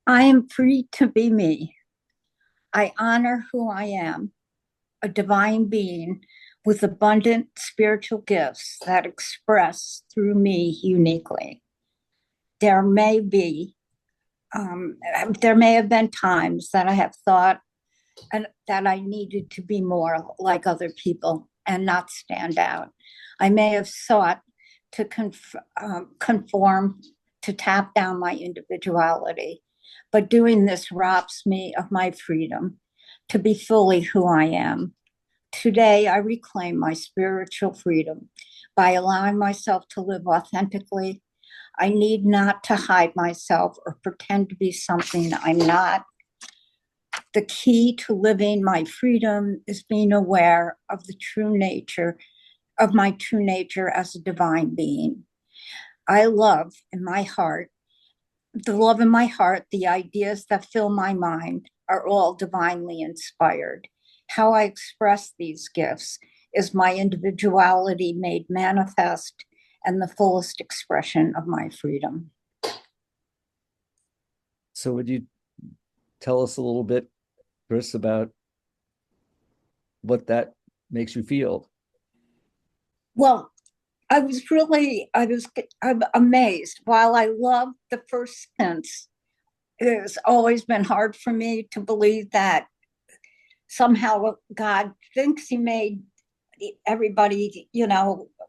I am free to be me. I honor who I am, a divine being with abundant spiritual gifts that express through me uniquely. There may be, there may have been times that I have thought and that I needed to be more like other people and not stand out. I may have sought to conform, to tap down my individuality, but doing this robs me of my freedom to be fully who I am. Today, I reclaim my spiritual freedom by allowing myself to live authentically. I need not to hide myself or pretend to be something I'm not. The key to living my freedom is being aware of the true nature of my true nature as a divine being. I love in my heart, the love in my heart, the ideas that fill my mind are all divinely inspired. How I express these gifts is my individuality made manifest and the fullest expression of my freedom. So would you tell us a little bit, Chris, about what that makes you feel? Well, I'm amazed. While I love the first sense, it has always been hard for me to believe that somehow God thinks he made everybody,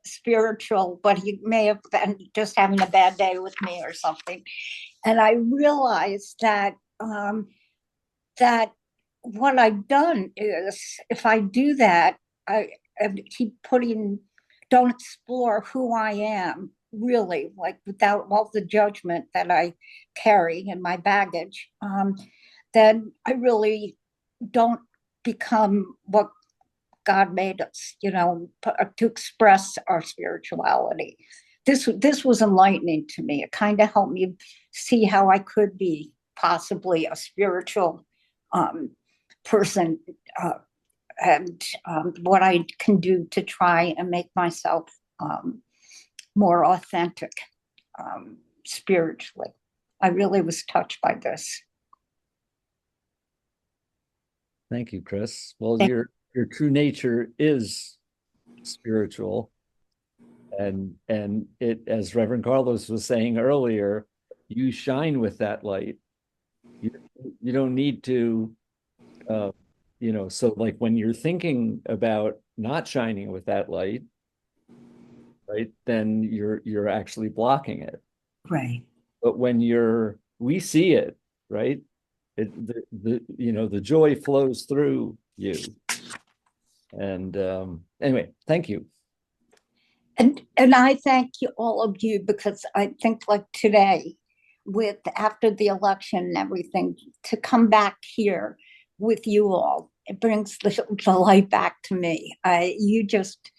spiritual, but he may have been just having a bad day with me or something. And I realized that what I've done is, if I do that, I keep putting, don't explore who I am really, like without all the judgment that I carry in my baggage, then I really don't become what God made us, to express our spirituality. This was enlightening to me. It kind of helped me see how I could be possibly a spiritual um, person, and what I can do to try and make myself more authentic spiritually. I really was touched by this. Thank you, Chris. Well, your true nature is spiritual, and it, as Reverend Carlos was saying earlier, you shine with that light. You you don't need to, uh, so like when you're thinking about not shining with that light, right, then you're actually blocking it. Right. But when we see it, right, the joy flows through you. And anyway, thank you. And I thank you, all of you, because I think like today, with after the election and everything, to come back here with you all, it brings the light back to me. You just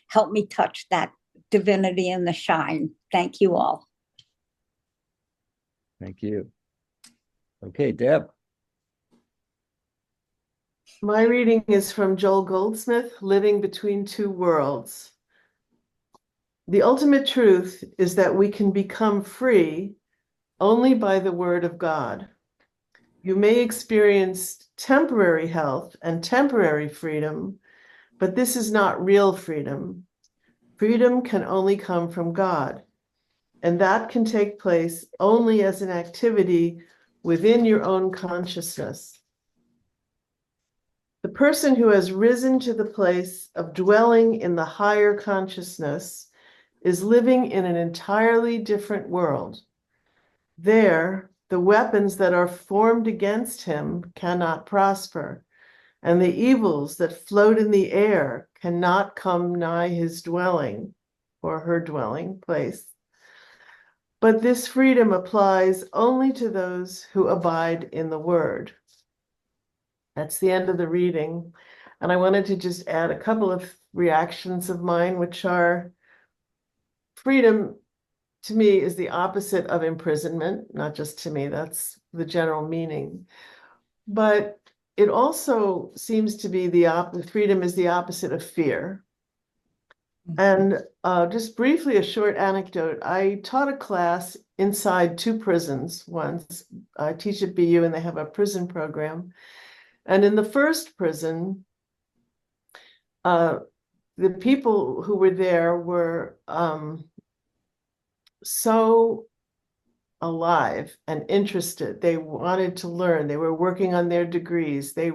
help me touch that divinity and the shine. Thank you all. Thank you. Okay, Deb. My reading is from Joel Goldsmith, Living Between Two Worlds. The ultimate truth is that we can become free only by the word of God. You may experience temporary health and temporary freedom, but this is not real freedom. Freedom can only come from God, and that can take place only as an activity within your own consciousness. The person who has risen to the place of dwelling in the higher consciousness is living in an entirely different world. There, the weapons that are formed against him cannot prosper, and the evils that float in the air cannot come nigh his dwelling or her dwelling place. But this freedom applies only to those who abide in the word. That's the end of the reading. And I wanted to just add a couple of reactions of mine, which are freedom to me is the opposite of imprisonment, not just to me, that's the general meaning. But it also seems to be freedom is the opposite of fear. And just briefly, a short anecdote. I taught a class inside 2 prisons once. I teach at BU and they have a prison program. And in the first prison, the people who were there were so alive and interested. They wanted to learn. They were working on their degrees. They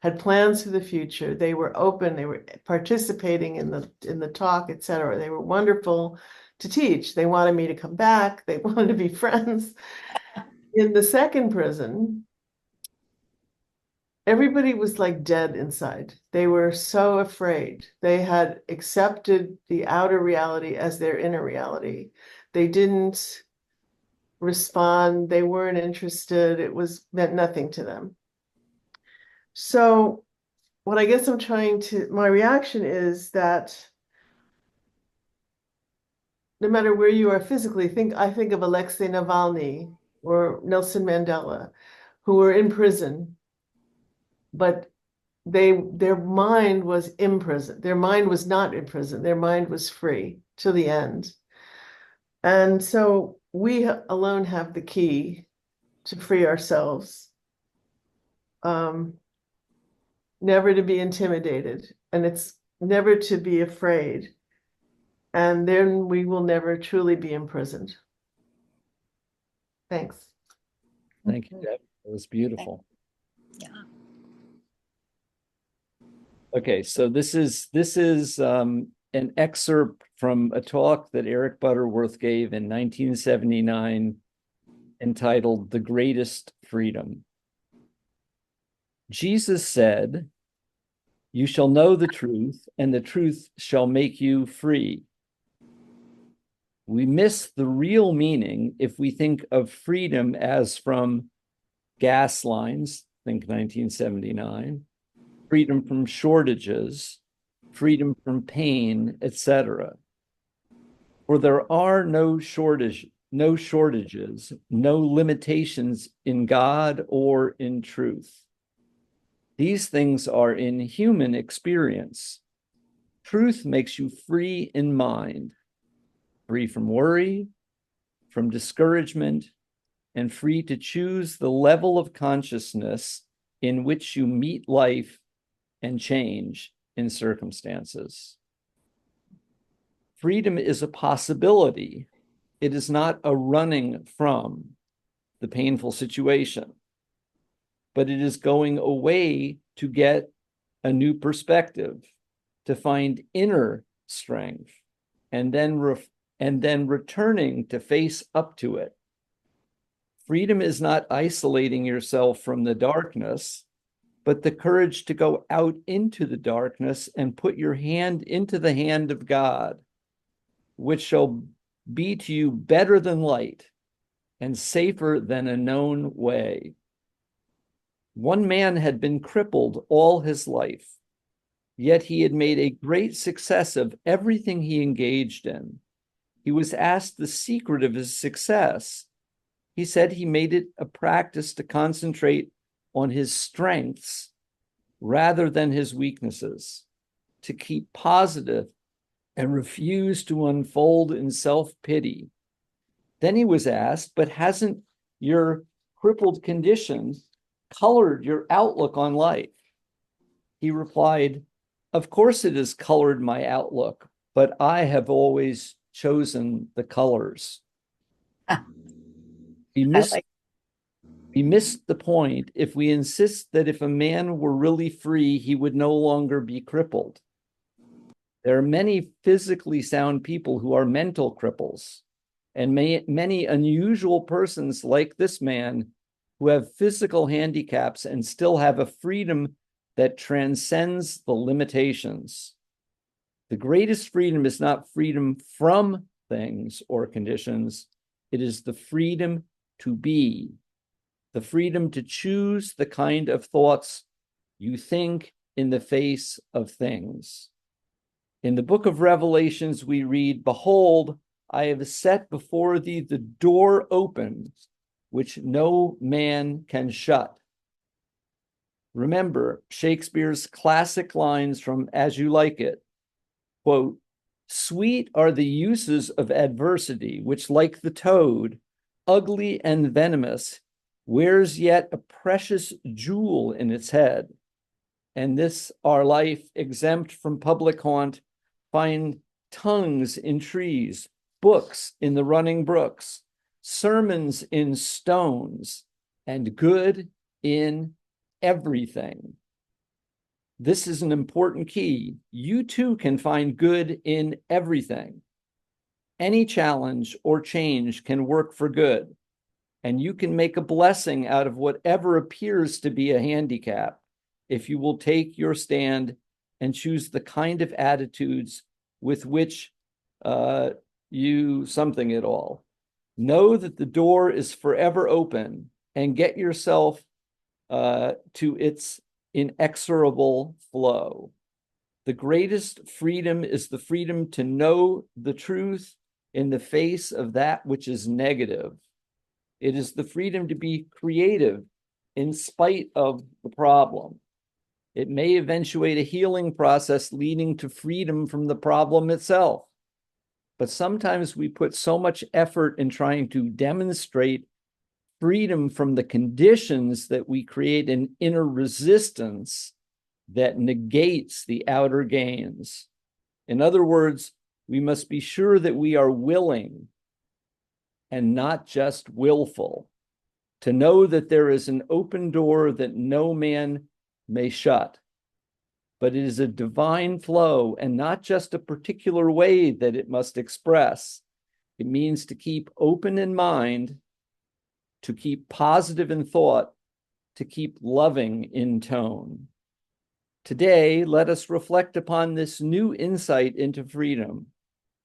had plans for the future. They were open. They were participating in the talk, etc. They were wonderful to teach. They wanted me to come back. They wanted to be friends. In the second prison, everybody was like dead inside. They were so afraid. They had accepted the outer reality as their inner reality. They didn't respond. They weren't interested. It meant nothing to them. So what I guess my reaction is that no matter where you are physically, I think of Alexei Navalny or Nelson Mandela, who were in prison, but their mind was in prison. Their mind was not in prison. Their mind was free till the end. And so we alone have the key to free ourselves, never to be intimidated, and it's never to be afraid. And then we will never truly be imprisoned. Thanks. Thank you, Deb. It was beautiful. Yeah. Okay, so this is an excerpt from a talk that Eric Butterworth gave in 1979 entitled The Greatest Freedom. Jesus said, "You shall know the truth, and the truth shall make you free." We miss the real meaning if we think of freedom as from gas lines, think 1979, freedom from shortages, freedom from pain, etc. For there are no shortages, no limitations in God or in truth. These things are in human experience. Truth makes you free in mind, free from worry, from discouragement, and free to choose the level of consciousness in which you meet life and change in circumstances. Freedom is a possibility. It is not a running from the painful situation, but it is going away to get a new perspective, to find inner strength, and then returning to face up to it. Freedom is not isolating yourself from the darkness, but the courage to go out into the darkness and put your hand into the hand of God, which shall be to you better than light and safer than a known way. One man had been crippled all his life, yet he had made a great success of everything he engaged in. He was asked the secret of his success. He said he made it a practice to concentrate on his strengths rather than his weaknesses, to keep positive and refuse to unfold in self-pity. Then he was asked, but hasn't your crippled condition colored your outlook on life? He replied, of course it has colored my outlook, but I have always chosen the colors. We missed the point if we insist that if a man were really free, he would no longer be crippled. There are many physically sound people who are mental cripples, and many unusual persons like this man who have physical handicaps and still have a freedom that transcends the limitations. The greatest freedom is not freedom from things or conditions. It is the freedom to be, the freedom to choose the kind of thoughts you think in the face of things. In the book of Revelations, we read, behold, I have set before thee the door open, which no man can shut. Remember Shakespeare's classic lines from As You Like It, quote, sweet are the uses of adversity, which like the toad ugly and venomous, wears yet a precious jewel in its head. And this our life, exempt from public haunt, find tongues in trees, books in the running brooks, sermons in stones, and good in everything. This is an important key. You too can find good in everything. Any challenge or change can work for good, and you can make a blessing out of whatever appears to be a handicap if you will take your stand and choose the kind of attitudes with which you something it all. Know that the door is forever open, and get yourself to its inexorable flow. The greatest freedom is the freedom to know the truth in the face of that which is negative. It is the freedom to be creative in spite of the problem. It may eventuate a healing process leading to freedom from the problem itself. But sometimes we put so much effort in trying to demonstrate freedom from the conditions that we create an inner resistance that negates the outer gains. In other words, we must be sure that we are willing and not just willful, to know that there is an open door that no man may shut. But it is a divine flow and not just a particular way that it must express. It means to keep open in mind, to keep positive in thought, to keep loving in tone. Today, let us reflect upon this new insight into freedom,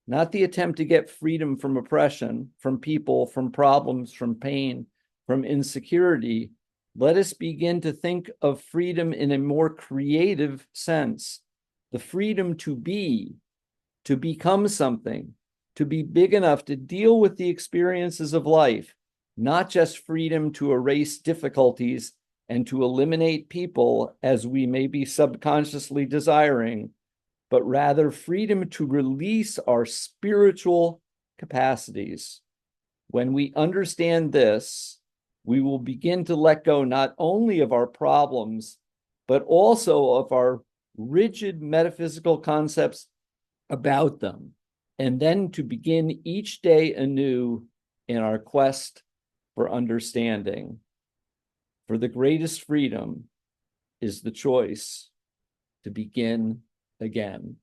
not the attempt to get freedom from oppression, from people, from problems, from pain, from insecurity. Let us begin to think of freedom in a more creative sense, the freedom to be, to become something, to be big enough to deal with the experiences of life, not just freedom to erase difficulties and to eliminate people as we may be subconsciously desiring, but rather freedom to release our spiritual capacities. When we understand this, we will begin to let go not only of our problems, but also of our rigid metaphysical concepts about them, and then to begin each day anew in our quest for understanding. For the greatest freedom is the choice to begin again.